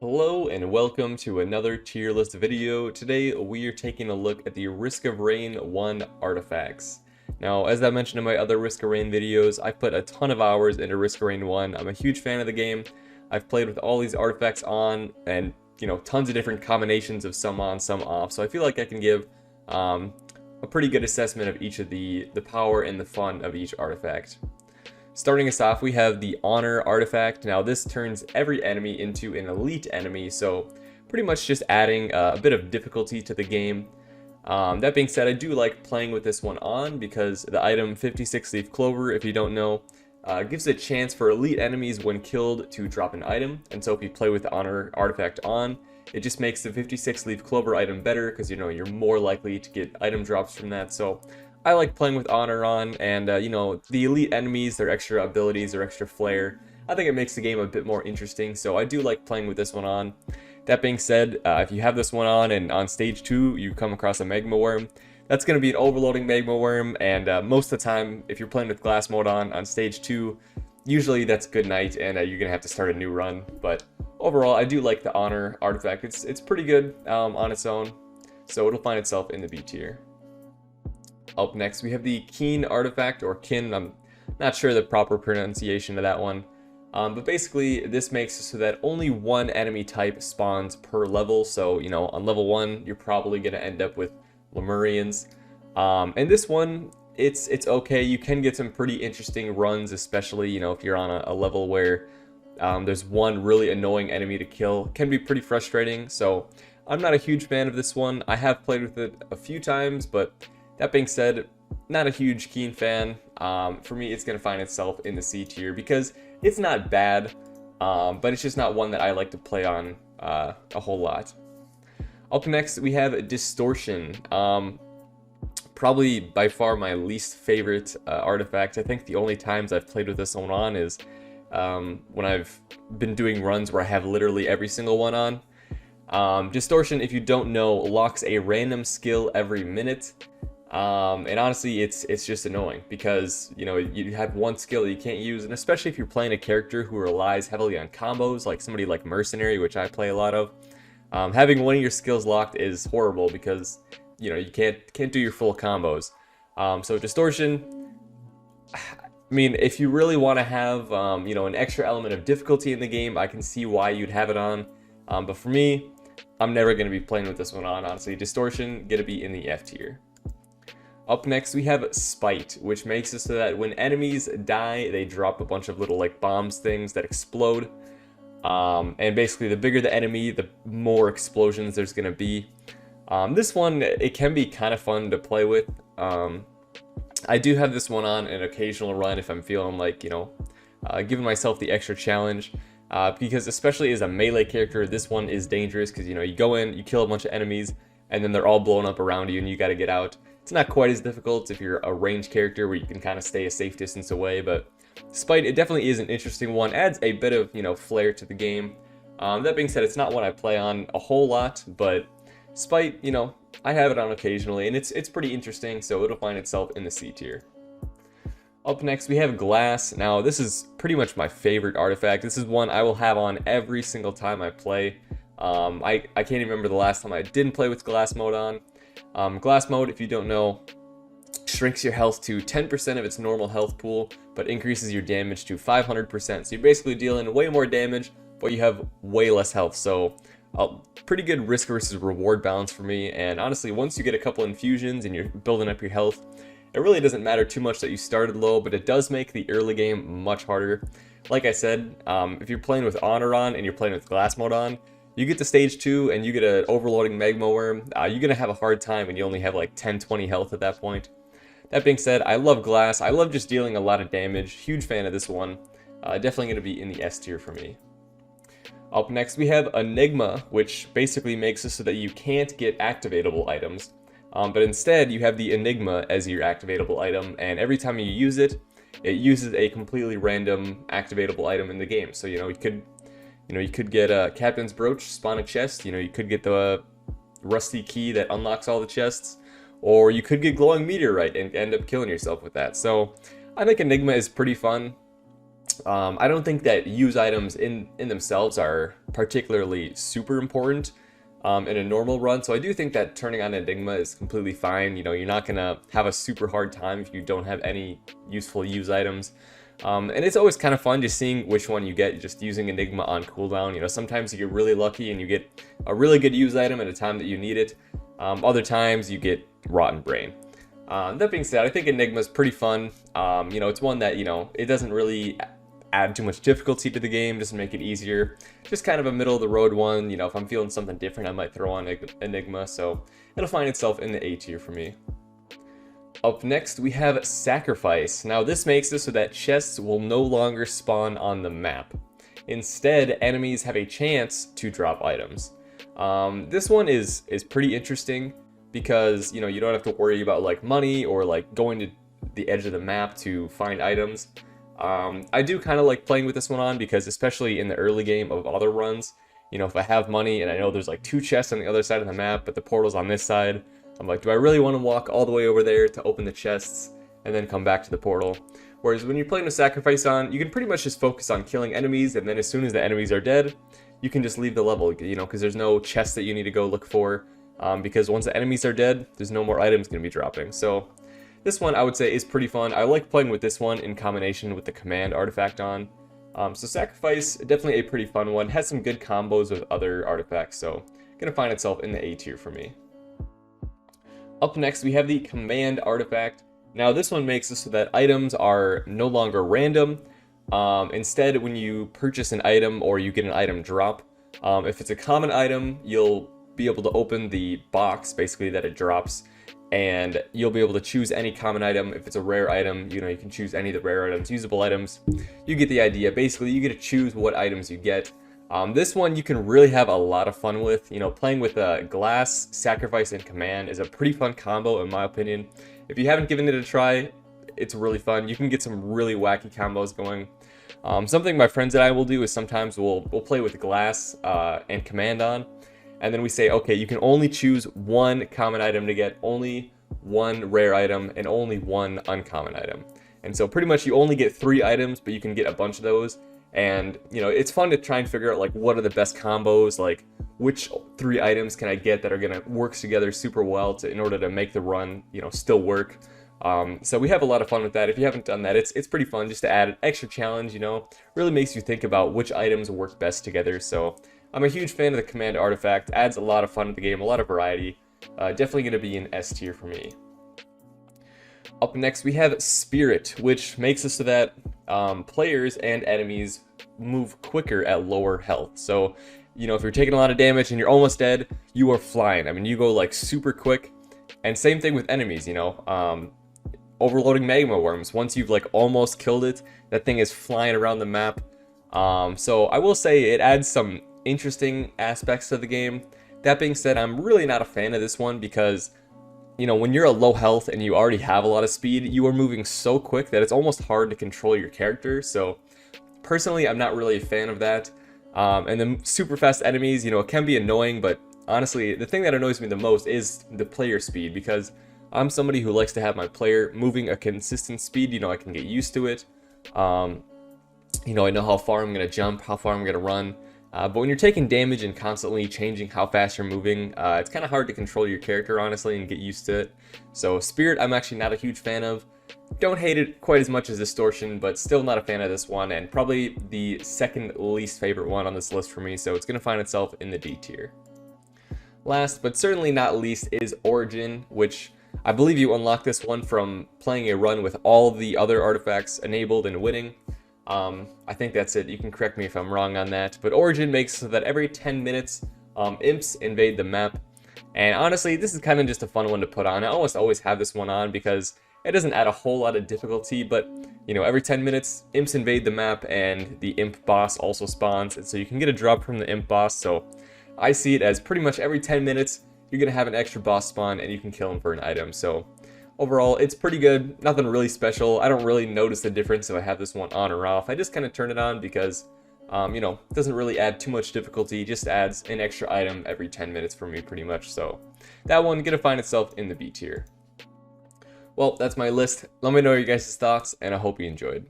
Hello and welcome to another tier list video. Today we are taking a look at the Risk of Rain 1 artifacts. Now, as I mentioned in my other Risk of Rain videos, I've put a ton of hours into Risk of Rain 1. I'm a huge fan of the game. I've played with all these artifacts on and, tons of different combinations of some on, some off. So I feel like I can give a pretty good assessment of each of the power and the fun of each artifact. Starting us off, we have the Honor artifact. Now this turns every enemy into an elite enemy, so pretty much just adding a bit of difficulty to the game. That being said, I do like playing with this one on because the item 56 Leaf Clover, if you don't know, gives a chance for elite enemies when killed to drop an item. And so if you play with the Honor artifact on, it just makes the 56 Leaf Clover item better because you're more likely to get item drops from that. So I like playing with Honor on, and the elite enemies, their extra abilities, their extra flair, I think it makes the game a bit more interesting, so I do like playing with this one on. That being said, if you have this one on and on stage 2 you come across a Magma Worm, that's going to be an overloading Magma Worm, and most of the time, if you're playing with Glass Mode on stage 2, usually that's good night, and you're going to have to start a new run. But overall, I do like the Honor artifact. It's pretty good on its own, so it'll find itself in the B tier. Up next, we have the Keen artifact, or Kin. I'm not sure the proper pronunciation of that one. But basically, this makes it so that only one enemy type spawns per level. So, on level 1, you're probably going to end up with Lemurians. And this one, it's okay. You can get some pretty interesting runs, especially, if you're on a level where there's one really annoying enemy to kill. It can be pretty frustrating. So, I'm not a huge fan of this one. I have played with it a few times, but that being said, not a huge Keen fan. For me, it's going to find itself in the C tier because it's not bad, but it's just not one that I like to play on a whole lot. Up next, we have Distortion. Probably by far my least favorite artifact. I think the only times I've played with this one on is when I've been doing runs where I have literally every single one on. Distortion, if you don't know, locks a random skill every minute. And honestly, it's just annoying because, you have one skill that you can't use, and especially if you're playing a character who relies heavily on combos, like somebody like Mercenary, which I play a lot of. Having one of your skills locked is horrible because, you can't do your full combos. So Distortion, I mean, if you really want to have, an extra element of difficulty in the game, I can see why you'd have it on. But for me, I'm never going to be playing with this one on, honestly. Distortion, gonna be in the F tier. Up next, we have Spite, which makes it so that when enemies die, they drop a bunch of little bombs things that explode. And basically, the bigger the enemy, the more explosions there's going to be. This one, it can be kind of fun to play with. I do have this one on an occasional run if I'm feeling like, giving myself the extra challenge. Because especially as a melee character, this one is dangerous because, you go in, you kill a bunch of enemies, and then they're all blown up around you and you got to get out. It's not quite as difficult if you're a ranged character where you can kind of stay a safe distance away, but Spite, it definitely is an interesting one. Adds a bit of, flair to the game. That being said, it's not one I play on a whole lot, but Spite, I have it on occasionally, and it's pretty interesting, so it'll find itself in the C tier. Up next, we have Glass. Now, this is pretty much my favorite artifact. This is one I will have on every single time I play. I can't even remember the last time I didn't play with Glass Mode on. Glass Mode, if you don't know, shrinks your health to 10% of its normal health pool, but increases your damage to 500%. So you're basically dealing way more damage, but you have way less health. So pretty good risk versus reward balance for me. And honestly, once you get a couple infusions and you're building up your health, it really doesn't matter too much that you started low, but it does make the early game much harder. Like I said, if you're playing with Honor on and you're playing with Glass Mode on, you get to stage 2 and you get an overloading Magma Worm, you're going to have a hard time and you only have like 10-20 health at that point. That being said, I love Glass. I love just dealing a lot of damage. Huge fan of this one. Definitely going to be in the S tier for me. Up next, we have Enigma, which basically makes it so that you can't get activatable items. But instead, you have the Enigma as your activatable item, and every time you use it, it uses a completely random activatable item in the game. So, you could get a Captain's Brooch, spawn a chest. You could get the rusty key that unlocks all the chests. Or you could get Glowing Meteorite and end up killing yourself with that. So I think Enigma is pretty fun. I don't think that use items in themselves are particularly super important in a normal run, so I do think that turning on Enigma is completely fine. You know, you're not gonna have a super hard time if you don't have any useful use items. And it's always kind of fun just seeing which one you get just using Enigma on cooldown. You know, sometimes you get really lucky and you get a really good use item at a time that you need it. Other times you get Rotten Brain. That being said, I think Enigma is pretty fun. You know, it's one that, you know, it doesn't really add too much difficulty to the game, doesn't make it easier. Just kind of a middle of the road one. You know, if I'm feeling something different, I might throw on Enigma, so it'll find itself in the A tier for me. Up next, we have Sacrifice. Now, this makes it so that chests will no longer spawn on the map. Instead, enemies have a chance to drop items. This one is pretty interesting because, you know, you don't have to worry about like money or like going to the edge of the map to find items. I do kind of like playing with this one on because, especially in the early game of other runs, you know, if I have money and I know there's like 2 chests on the other side of the map, but the portal's on this side, I'm like, do I really want to walk all the way over there to open the chests and then come back to the portal? Whereas when you're playing with Sacrifice on, you can pretty much just focus on killing enemies, and then as soon as the enemies are dead, you can just leave the level, you know, because there's no chests that you need to go look for, because once the enemies are dead, there's no more items going to be dropping. So this one, I would say, is pretty fun. I like playing with this one in combination with the command artifact on. So Sacrifice, definitely a pretty fun one. Has some good combos with other artifacts, so going to find itself in the A tier for me. Up next, we have the command artifact. Now, this one makes it so that items are no longer random. Instead, when you purchase an item or you get an item drop, if it's a common item, you'll be able to open the box, basically, that it drops, and you'll be able to choose any common item. If it's a rare item, you know, you can choose any of the rare items, usable items. You get the idea. Basically, you get to choose what items you get. This one you can really have a lot of fun with. You know, playing with Glass, Sacrifice, and Command is a pretty fun combo, in my opinion. If you haven't given it a try, it's really fun. You can get some really wacky combos going. Something my friends and I will do is sometimes we'll play with Glass and Command on, and then we say, okay, you can only choose 1 common item to get, only 1 rare item, and only 1 uncommon item. And so pretty much you only get 3 items, but you can get a bunch of those. And, you know, it's fun to try and figure out, like, what are the best combos, like, which 3 items can I get that are going to work together super well in order to make the run, you know, still work. So we have a lot of fun with that. If you haven't done that, it's pretty fun just to add an extra challenge, you know. Really makes you think about which items work best together. So I'm a huge fan of the command artifact. Adds a lot of fun to the game, a lot of variety. Definitely going to be an S tier for me. Up next, we have Spirit, which makes it so that players and enemies move quicker at lower health. So, you know, if you're taking a lot of damage and you're almost dead, you are flying. I mean, you go like super quick. And same thing with enemies, you know. Overloading magma worms. Once you've like almost killed it, that thing is flying around the map. So I will say it adds some interesting aspects to the game. That being said, I'm really not a fan of this one because, you know, when you're at low health and you already have a lot of speed, you are moving so quick that it's almost hard to control your character. So personally, I'm not really a fan of that. And then super fast enemies, you know, it can be annoying, but honestly, the thing that annoys me the most is the player speed, because I'm somebody who likes to have my player moving a consistent speed. You know, I can get used to it. You know, I know how far I'm going to jump, how far I'm going to run. But when you're taking damage and constantly changing how fast you're moving, it's kind of hard to control your character, honestly, and get used to it. So Spirit, I'm actually not a huge fan of. Don't hate it quite as much as Distortion, but still not a fan of this one, and probably the second least favorite one on this list for me, so it's going to find itself in the D tier. Last, but certainly not least, is Origin, which I believe you unlock this one from playing a run with all the other artifacts enabled and winning. I think that's it. You can correct me if I'm wrong on that. But Origin makes so that every 10 minutes, imps invade the map. And honestly, this is kind of just a fun one to put on. I almost always have this one on because it doesn't add a whole lot of difficulty. But, you know, every 10 minutes, imps invade the map and the imp boss also spawns. And so you can get a drop from the imp boss. So I see it as pretty much every 10 minutes, you're going to have an extra boss spawn and you can kill him for an item. So overall, it's pretty good. Nothing really special. I don't really notice the difference if I have this one on or off. I just kind of turn it on because, you know, it doesn't really add too much difficulty. It just adds an extra item every 10 minutes for me pretty much. So that one going to find itself in the B tier. Well, that's my list. Let me know your guys' thoughts, and I hope you enjoyed.